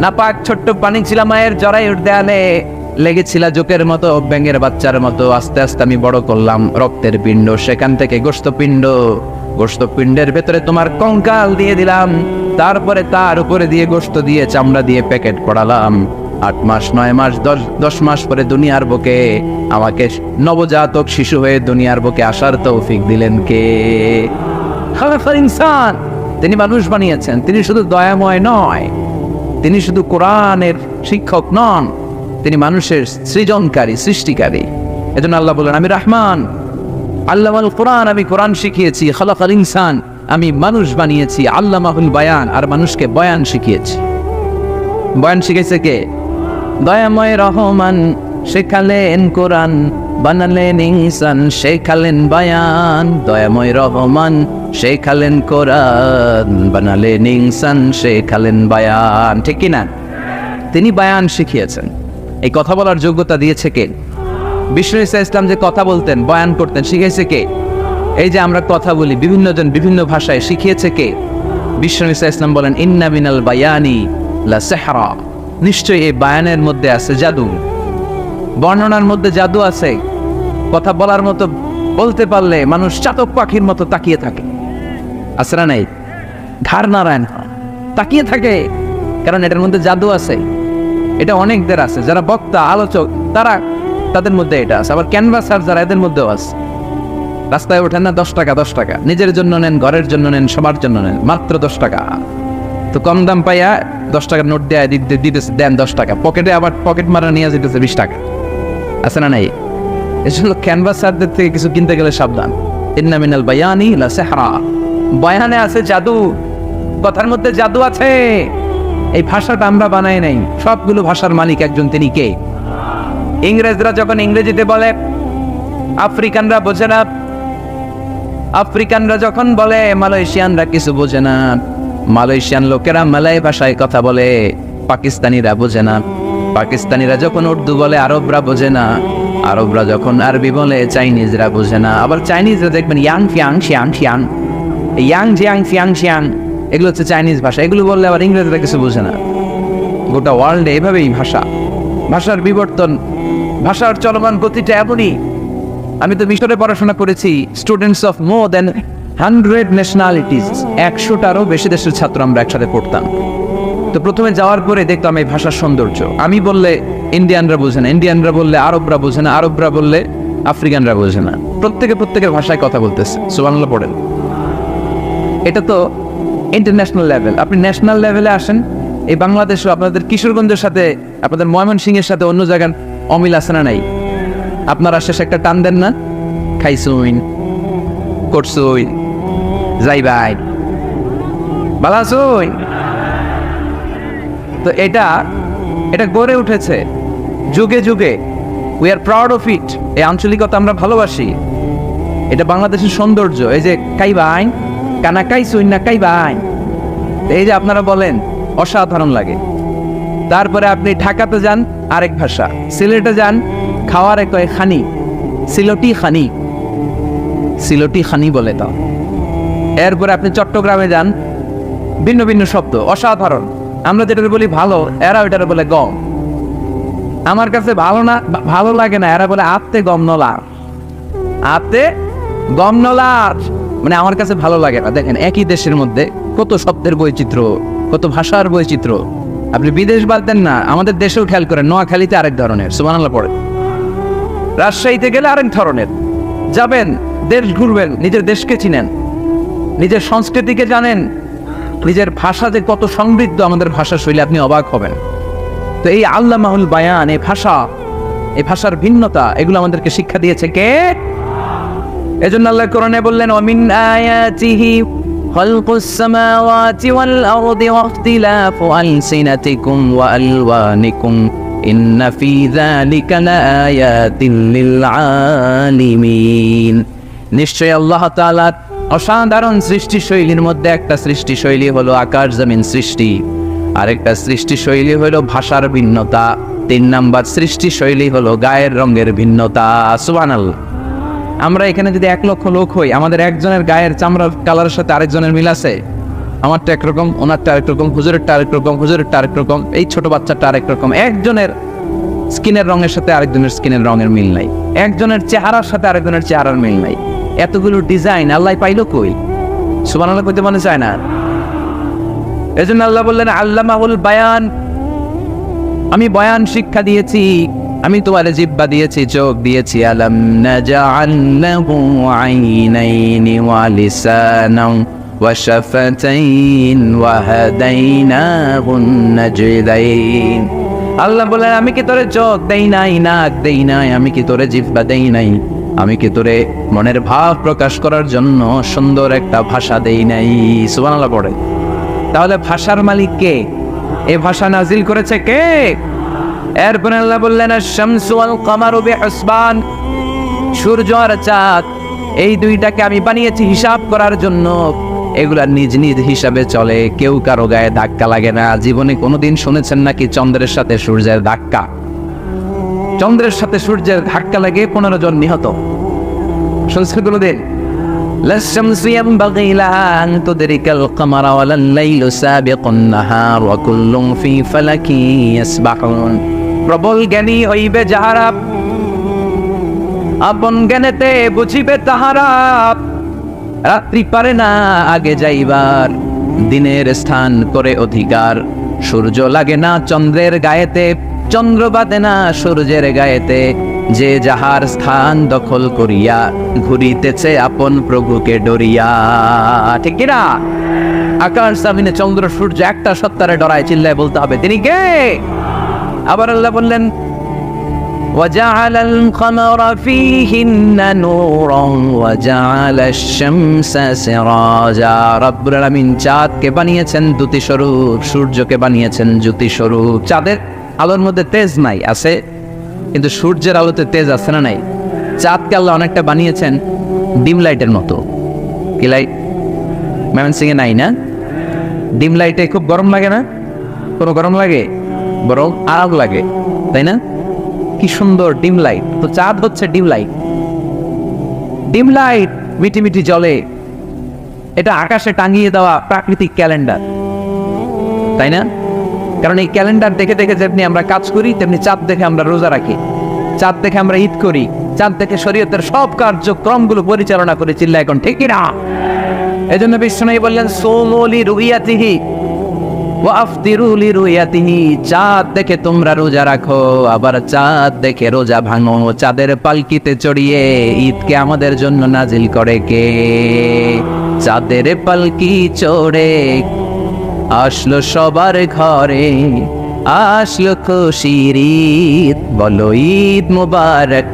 নাপাক ছোট্ট পানি ছিল মায়ের জরায়ুর দেয়ালে, লেগেছিল জোকের মতো, ব্যাঙের বাচ্চার মতো। আস্তে আস্তে আমি বড় করলাম রক্তের পিণ্ড, সেখান থেকে গোশতপিণ্ড, গোশতপিণ্ডের ভেতরে তোমার কঙ্কাল দিয়ে দিলাম, তারপরে তার উপরে দিয়ে গোশত দিয়ে চামড়া দিয়ে প্যাকেট পড়ালাম। 8 মাস 9 মাস 10 মাস পরে দুনিয়ার বুকে আমাকে নবজাতক শিশু হয়ে দুনিয়ার বুকে আসার তৌফিক দিলেন কে? খালাকাল ইনসান, তিনি মানুষ বানিয়েছেন। তিনি শুধু দয়াময় নয়, তিনি শুধু কোরআনের শিক্ষক নন, তিনি মানুষের সৃজনকারী, সৃষ্টিকারী। এজন্য আল্লাহ বলেন, আমি রহমান, আল্লামাল কোরআন, আমি কোরআন শিখিয়েছি। খালাকাল ইনসান, আমি মানুষ বানিয়েছি। আল্লামাহুল বায়ান, আর মানুষকে বয়ান শিখিয়েছি। বয়ান শিখেছে কে? দয়াময় রহমান শেখালেন কোরআন, বানালেন ইনসান, শেখালেন বায়ান। দয়াময় রহমান শেখালেন কোরআন, বানালেন ইনসান, শেখালেন বায়ান। ঠিক কিনা? তিনি বায়ান শিখিয়েছেন। এই কথা বলার যোগ্যতা দিয়েছে কে? বিষ্ণু ঈসা ইসলাম যে কথা বলতেন, বয়ান করতেন, শিখিয়েছে কে? এই যে আমরা কথা বলি বিভিন্ন জন বিভিন্ন ভাষায়, শিখিয়েছে কে? বিষ্ণু ঈসা ইসলাম বলেন, ইন্না মিনাল বায়ানি লা সিহরা, নিশ্চয়ই এই বায়ানের মধ্যে আছে জাদু, বর্ণনার মধ্যে জাদু আছে। কথা বলার মতো, বলতে পারলে মানুষ চাতক পাখির মতো তাকিয়ে থাকে। আছে না নাই? ঘাড় নারায়ণ তাকিয়ে থাকে, কারণ এটার মধ্যে জাদু আছে। এটা অনেকদের আছে, যারা বক্তা আলোচক তাদের মধ্যে এটা আছে। আবার ক্যানভাসার যারা, এদের মধ্যেও আছে। রাস্তায় ওঠেন না 10 টাকা 10 টাকা, নিজের জন্য নেন, ঘরের জন্য নেন, সবার জন্য নেন, মাত্র 10 টাকা। তো কম দাম পাইয়া 10 টাকার নোট দিতেছে, দেন 10 টাকা, পকেটে আবার পকেট মারা নিয়ে যেতেছে 20 টাকা। আছে না নাই? এজন্য ক্যানভাসারদের থেকে কিছু কিনতে গেলে সাবধান। ইন্না মিনাল বায়ানি লা সিহরা, বয়ানে আছে জাদু, কথার মধ্যে জাদু আছে। এই ভাষাটা আমরা বানাই নাই, সবগুলো ভাষার মালিক একজন, তিনি কে? ইংরেজরা যখন ইংরেজিতে বলে, আফ্রিকানরা বোঝে না। আফ্রিকানরা যখন বলে, মালয়েশিয়ানরা কিছু বোঝে না। মালয়েশিয়ান লোকেরা মালয় ভাষায় কথা বলে, পাকিস্তানিরা বোঝে না। পাকিস্তানিরা যখন উর্দু বলে, আরবরা বোঝে না। আরবরা যখন আরবি বলে, চাইনিজরা বোঝে না। আবার চাইনিজরা দেখবেন ইয়াং ফিয়াং শিয়াং শিয়াং, ইয়াং জিয়াং ফিয়াং শিয়াং, এগুলো হচ্ছে চাইনিজ ভাষা। এগুলো বললে আবার ইংরেজরা কিছু বোঝে না। গোটা ওয়ার্ল্ডে এভাবেই ভাষার বিবর্তন, ভাষার চলমান গতিটা এমনই। আমি তো মিশরে পড়াশোনা করেছি, students of more than 100 nationalities, 100টারও বেশি দেশের ছাত্র আমরা একসাথে পড়তাম। তো প্রথমে যাওয়ার পরে দেখতাম এই ভাষার সৌন্দর্য। আমি বললে ইন্ডিয়ানরা বোঝে না, ইন্ডিয়ানরা বললে আরবরা বোঝে না, আরবরা বললে আফ্রিকানরা বোঝে না। প্রত্যেকের ভাষায় কথা বলতেছে। সুবহানাল্লাহ পড়েন। এটা তো ইন্টারন্যাশনাল লেভেল। আপনি ন্যাশনাল লেভেলে আসেন, এই বাংলাদেশও আপনাদের কিশোরগঞ্জের সাথে, আপনাদের ময়মনসিংহের সাথে অন্য জায়গার অমিল আছে না নাই? আপনারা শেষে একটা টান দেন না, খাইছুইন, করছুইন, যাইবাই, বালাসুইন। তো এটা গড়ে উঠেছে যুগে যুগে। We are proud of it. এই আঞ্চলিকতা আমরা ভালোবাসি, এটা বাংলাদেশের সৌন্দর্য। এই যে কাইবাইন, কানা কাইছুইন না কাইবাইন, এই যে আপনারা বলেন, অসাধারণ লাগে। তারপরে আপনি ঢাকাতে যান, আরেক ভাষা। সিলেটে যান, খাওয়ার এক খানি, সিলটি খানি, সিলটি খানি বলে তাও। এরপরে আপনি চট্টগ্রামে যান, ভিন্ন ভিন্ন শব্দ, অসাধারণ। আমরা যেটা বলি ভালো, এরা ওইটারে বলে গম। আমার কাছে ভালো লাগে না, এরা বলে আত্তে গম নলার, আত্তে গম নলার, মানে আমার কাছে ভালো লাগে না। দেখেন, একই দেশের মধ্যে কত শব্দের বৈচিত্র্য, কত ভাষার বৈচিত্র্য। আপনি বিদেশ বাদ দেন না, আমাদের দেশেও খেয়াল করেন, নোয়াখালীতে আরেক ধরনের, সুবহানাল্লাহ পড়ে। রাজশাহীতে গেলে আরেক ধরনের। যাবেন, দেশ ঘুরবেন, নিজের দেশকে চিনেন, নিজের সংস্কৃতিকে জানেন, নিজের ভাষা যে কত সমৃদ্ধ, আমাদের ভাষা শৈলী, আপনি অবাক হবেন। তো এই আল্লামাহুল বায়ান, এই ভাষার ভিন্নতা, এগুলো আমাদেরকে শিক্ষা দিয়েছে কে? এজন্য আল্লাহ কোরআনে বললেন, ওয়ামিন আয়াতিহি খালকুস সামাওয়াতি ওয়াল আরদি ওয়াখতিলাফু আলসিনাতিকুম ওয়া আলওয়ানিকুম ইন্না ফি যালিকা লাআয়াতিন লিল আলিমিন। নিশ্চয় আল্লাহ তাআলার অসাধারণ সৃষ্টিশৈলীর মধ্যে একটা সৃষ্টিশৈলী হলো আকাশ জমিন সৃষ্টি, আরেকটা সৃষ্টিশৈলী হলো ভাষার ভিন্নতা, 3 নাম্বার সৃষ্টিশৈলী হলো গায়ের রঙের ভিন্নতা। সুবহানাল্লাহ। আমরা এখানে যদি 1 লক্ষ লোক হই, আমাদের একজনের গায়ের চামড়ার কালারের সাথে আরেকজনের মিল আছে? আমারটা একরকম, ওনারটা আরেক রকম, হুজুরেরটা আরেক রকম, হুজুরেরটা আরেক রকম, এই ছোট বাচ্চাটা আরেক রকম। একজনের স্কিনের রঙের সাথে আরেকজনের স্কিনের রঙের মিল নাই, একজনের চেহারার সাথে আরেকজনের চেহারার মিল নাই। এতগুলো ডিজাইন আল্লাহ পাইলো কই? সুবহানাল্লাহ কইতে মনে চায় না। এজন্য আল্লাহ বললেন আল্লামাহুল বায়ান, আমি বয়ান শিক্ষা দিয়েছি, আমি তোমারে জিহ্বা দিয়েছি, চোখ দিয়েছি। আলাম নাজআল লাহু আইনাইনি ওয়া লিসানান ওয়া শাফাতাইন ওয়া হাদাইনাহুন নাজদাইন। আল্লাহ বলেন, আমি কি তোরে চোখ দেই নাই, নাক দেই নাই, আমি কি তোরে জিহ্বা দেই নাই, আমি কি তোরে মনের ভাব প্রকাশ করার জন্য সুন্দর একটা ভাষা দেই নাই? সুবহানাল্লাহ পড়ে। তাহলে ভাষার মালিক কে? এ ভাষা নাজিল করেছে কে? এরপরে আল্লাহ বললেন, আশ-শামসু ওয়াল কামারু বিহুসবান, সূর্য আর চাঁদ এই দুইটাকে আমি বানিয়েছি হিসাব করার জন্য। এগুলা নিজ নিজ হিসাবে চলে, কেউ কারো গায়ে ধাক্কা লাগে না। জীবনে কোনোদিন শুনেছেন নাকি চন্দ্রের সাথে সূর্যের ধাক্কা? চন্দ্রের সাথে সূর্যের ধাক্কা লাগে 15 জন নিহত। শুনছেন কোনোদিন? লাশ-শামসু ইয়ানবাগি লাহা আন তুদরিকাল কামারা ওয়ালাল লাইলু সাবিকুন নাহার ওয়া কুল্লুন ফি ফালাকিন ইয়াসবাহুন। প্রবল জ্ঞানী হইবে যাহারা, আপন জ্ঞানেতে বুঝিবে তাহারা। রাত্রি পারে না আগে যাইবার, দিনের স্থান করে অধিকার। সূর্য লাগে না চন্দ্রের গায়েতে, চন্দ্র বাঁধে না সূর্যের গায়েতে। যে যাহার স্থান দখল করিয়া ঘুরিতেছে আপন প্রভুকে ডরিয়া। ঠিক কিনা? আকাশ জমিনে চন্দ্র সূর্য একটা সত্তারে ডরায়, চিল্লায় বলতে হবে তিনি কে? আবার আল্লাহ বললেন, وجعل القمر فيهن نورا وجعل الشمس سراجا। রব্বুল আলামিন চাঁদকে বানিয়েছেন দ্যুতি স্বরূপ, সূর্যকে বানিয়েছেন জ্যোতি স্বরূপ। চাঁদের আলোর মধ্যে তেজ নাই, আছে, কিন্তু সূর্যের আলোতে তেজ আছে না নাই? চাঁদকে আল্লাহ অনেকটা বানিয়েছেন ডিম লাইটের মতো। কি লাইট? ময়মনসিং এ নাই না? ডিম লাইটে খুব গরম লাগে না? কোনো গরম লাগে? বরং আরাম লাগে, তাই না? কি সুন্দর ডিম লাইট। তো চাঁদ হচ্ছে ডিম লাইট। ডিম লাইট মিটি মিটি জ্বলে, এটা আকাশে টাঙিয়ে দেওয়া প্রাকৃতিক ক্যালেন্ডার, তাই না? কারণ এই ক্যালেন্ডার দেখে দেখে যেমনি আমরা কাজ করি, তেমনি চাঁদ দেখে আমরা রোজা রাখি, চাঁদ দেখে আমরা ঈদ করি, চাঁদ দেখে শরীয়তের সব কার্যক্রমগুলো পরিচালনা করে। চিল্লা এখন ঠিক না? এই জন্য বিশ্বনবী বললেন, সুমু লিরুইয়াতিহি ওয়া আফতিরু লিরুইয়াতিহি। চাঁদ দেখে তোমরা রোজা রাখো, আবার চাঁদ দেখে রোজা ভাঙো। চাঁদের পালকিতে চড়িয়ে ঈদকে আমাদের জন্য নাজিল করে কে? চাঁদের পালকি চড়ে আসলো সবার ঘরে, আসলো খুশির ঈদ। বলো ঈদ মুবারক,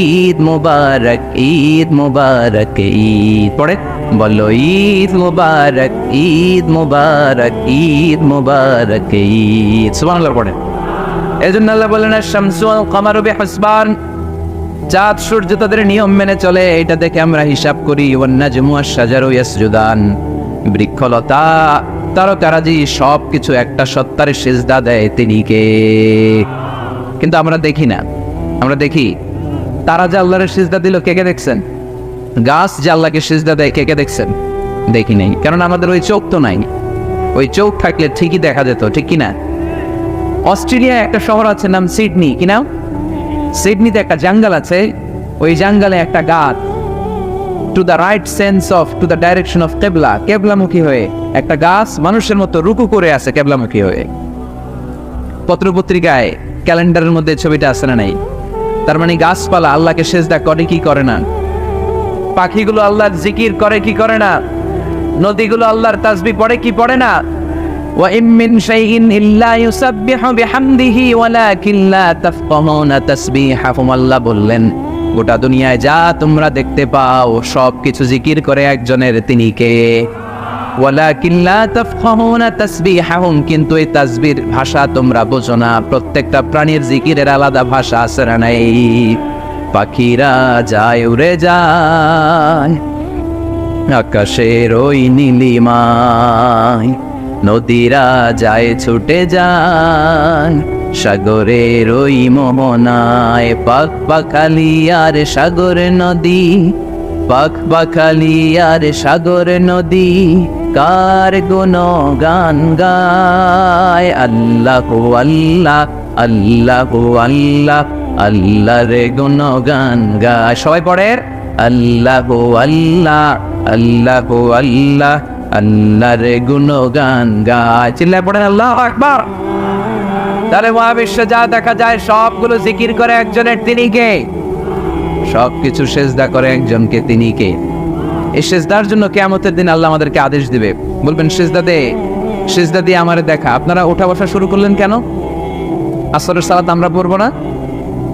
ঈদ মুবারক, ঈদ মুবারক, ঈদ পড়ে বলো ঈদ মুবারক, ঈদ মুবারক, ঈদ মুবারক, ঈদ। সুবহানাল্লাহ পড়ে। এজন্য আল্লাহ বলেন, আশ-শামসু ওয়াল কামারু বিহুসবান, চাঁদ সূর্য তাদের নিয়ম মেনে চলে, এটা দেখে আমরা হিসাব করি। ওয়ান নাজমু ওয়াশ-শাজারু ইয়াসজুদান, বৃক্ষলতা তারকারাজি সব কিছু একটা সত্তার সিজদা দেয়। তিনি কে? কিন্তু আমরা দেখি না। আমরা দেখি তারা যে আল্লাহর সিজদা দিল, কে কে দেখছেন? গাছ যে আল্লাহকে সিজদা দেয়, কে কে দেখছেন? দেখি নাই, কারণ আমাদের ওই চোখ তো নাই। ওই চোখ থাকলে ঠিকই দেখা যেত, ঠিক কিনা? অস্ট্রেলিয়ায় একটা শহর আছে নাম সিডনি, কি নাম? সিডনিতে একটা জঙ্গল আছে, ওই জঙ্গলে একটা গাছ to the right sense of to the direction of কেবলা, কেবলামুখী হয়ে একটা গাছ মানুষের মতো রুকু করে আছে কেবলামুখী হয়ে। পত্রপত্রিকায় ক্যালেন্ডারের মধ্যে ছবিটা আছে না নাই? তার মানে গাছপালা আল্লাহকে সিজদা করে কি করে না? পাখিগুলো আল্লাহর জিকির করে কি করে না? নদীগুলো আল্লাহর তাসবিহ পড়ে কি পড়ে না? ওয়া ইম মিন শাইইন ইল্লা ইউসাব্বিহু বিহামদিহি ওয়ালাকিন লা তাফকাহুনা তাসবিহাহুম। আল্লাহ বললেন, গোটা দুনিয়ায় যা তোমরা দেখতে পাও সব কিছু জিকির করে একজনের, তিনি কে? ওয়ালাকিন লা তাফকাহুনা তাসবিহাহুম, কিন্তু এই তাসবির ভাষা তোমরা বোঝো না। প্রত্যেকটা প্রাণীর জিকিরের আলাদা ভাষা আছে না নাই? পাখিরা যায় উড়ে যায় আকাশের ওই নীলিমায়, নদীরা যায় ছুটে যায় সাগরের ওই মোহনায়। পাখ পাখালি আর সাগর নদী, পাখ পাখালি আর সাগর নদী, কার গুণগান গায়। আল্লাহু আল্লাহ, আল্লাহু আল্লাহ, আল্লাহর গুণগান গায়। সবাই পড়ে আল্লাহু আল্লাহ, আল্লাহু আল্লাহ, আল্লাহর গুণগান গায়। চিল্লায় পড়েন আল্লাহু আকবার। তাহলে মহাবিশ্বে যা দেখা যায় সবগুলো জিকির করে একজনের, তিনি কে? সবকিছু সেজদা করে একজনকে, তিনি কে? এই সেজদার জন্য কিয়ামতের দিন আল্লাহ আমাদেরকে আদেশ দিবে, বলবেন সেজদা দে, সেজদা দিয়ে আমারে দেখা। আপনারা ওঠা বসা শুরু করলেন কেন? আসরের সালাত আমরা পড়বো না?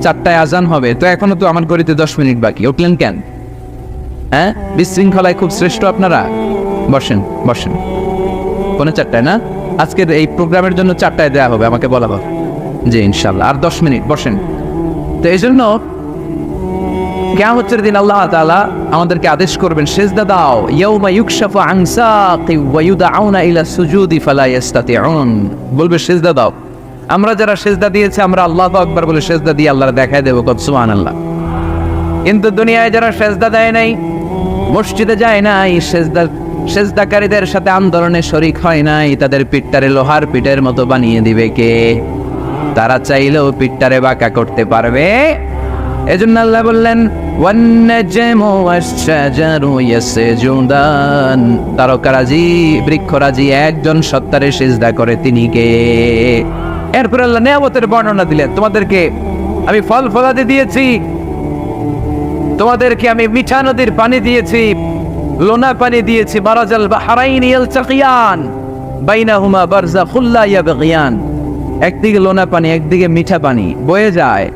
4টায় আজান হবে, তো এখনো তো আমার ঘড়িতে 10 মিনিট বাকি, উঠলেন কেন? হ্যাঁ, বিশৃঙ্খলায় খুব শ্রেষ্ঠ আপনারা। বসেন বসেন, পৌনে 4টায় না? আজকের এই প্রোগ্রামের জন্য 4টায় দেওয়া হবে, আমাকে বলা হবে। জি ইনশাল্লাহ, আর 10 মিনিট বসেন। তো এই জন্য কিয়ামতের দিন আল্লাহ তাআলা আমাদেরকে আদেশ করবেন সেজদা দাও। ইয়াউমা ইউকশাফু আন সাকি ওয়া ইউদআউনা ইলা সুজুদি ফালা ইস্তাতিউন, বলবে সেজদা দাও। আমরা যারা সেজদা দিয়েছি আমরা আল্লাহু আকবার বলে সেজদা দিয়ে আল্লাহর দেখায় দেব, কত সুবহানাল্লাহ। কিন্তু দুনিয়ায় যারা সেজদা দেয় নাই, মসজিদে যায় নাই, সেজদাকারীদের সাথে আন্দোলনে শরীক হয় নাই, তাদের পিঠটারে লোহার পিঠের মতো বানিয়ে দিবে কে? তারা চাইলেও পিঠটারে বাঁকা করতে পারবে? এজন্য আল্লাহ বললেন ওয়ান-নাজমু ওয়াশ-শাজারু ইয়াসজুদান, তারকারাজি বৃক্ষরাজি একজন সত্তারে সিজদা করে, তিনি কে? এরপর আল্লাহ নিয়ামতের বর্ণনা দিলেন, তোমাদেরকে আমি ফল ফলাদি দিয়েছি, তোমাদেরকে আমি মিঠা নদীর পানি দিয়েছি, লোনা পানি দিয়েছি, মারাজাল বাহরাইন ইয়ালতাকিয়ান বাইনাহুমা বারযাখুল লা ইয়াবগিয়ান, একদিকে লোনা পানি একদিকে মিঠা পানি বয়ে যায়,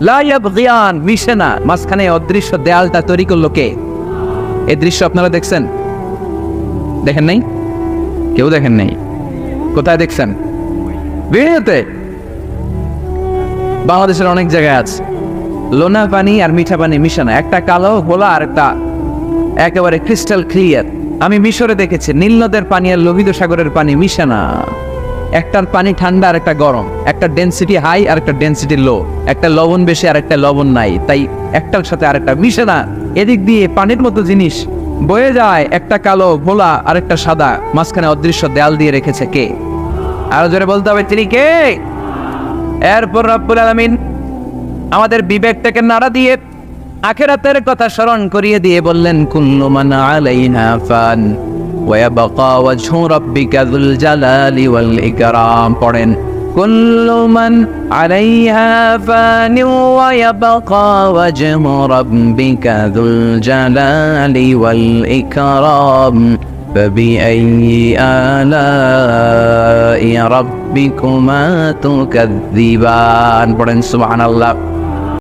লা ইয়াবগিয়ান মিশে না, মাঝখানে অদৃশ্য দেয়ালটা তৈরি করলো কে? এই দৃশ্য আপনারা দেখছেন? দেখেন নাই? কেউ দেখেন নাই? কোথায় দেখছেন? ভিডিওতে। বাংলাদেশের অনেক জায়গায় আছে লোনা পানি আর মিঠা পানি মিশানো, একটা কালো গোলা আর একটা একেবারে ক্রিস্টাল ক্লিয়ার। আমি মিশরে দেখেছি নীল নদের পানি আর লোহিত সাগরের পানি মিশানা, একটার পানি ঠান্ডা আর একটা গরম, একটা ডেনসিটি হাই আর একটা ডেনসিটি লো, একটা লবণ বেশি আর একটা লবণ নাই, তাই একটার সাথে আরেকটা মিশানা। এদিক দিয়ে পানির মতো জিনিস বয়ে যায়, একটা কালো গোলা আর একটা সাদা, মাঝখানে অদৃশ্য দেয়াল দিয়ে রেখেছে কে? আরো জোরে বলতে হবে, তিনি কে? এরপর রব্বুল আলামিন আমাদের বিবেকটাকে নাড়া দিয়ে আখিরাতের কথা স্মরণ করিয়ে দিয়ে বললেন কুল্লু মান আলাইহা ফান ওয়া ইয়াবকা ওয়াজহু রাব্বিকা যুল জালালি ওয়াল ইকরাম। পড়েন কুল্লু মান আলাইহা ফান ওয়া ইয়াবকা ওয়াজহু রাব্বিকা যুল জালালি ওয়াল ইকরাম فبأي آلاء ربكما تكذبان। পড়েন সুবহানাল্লাহ।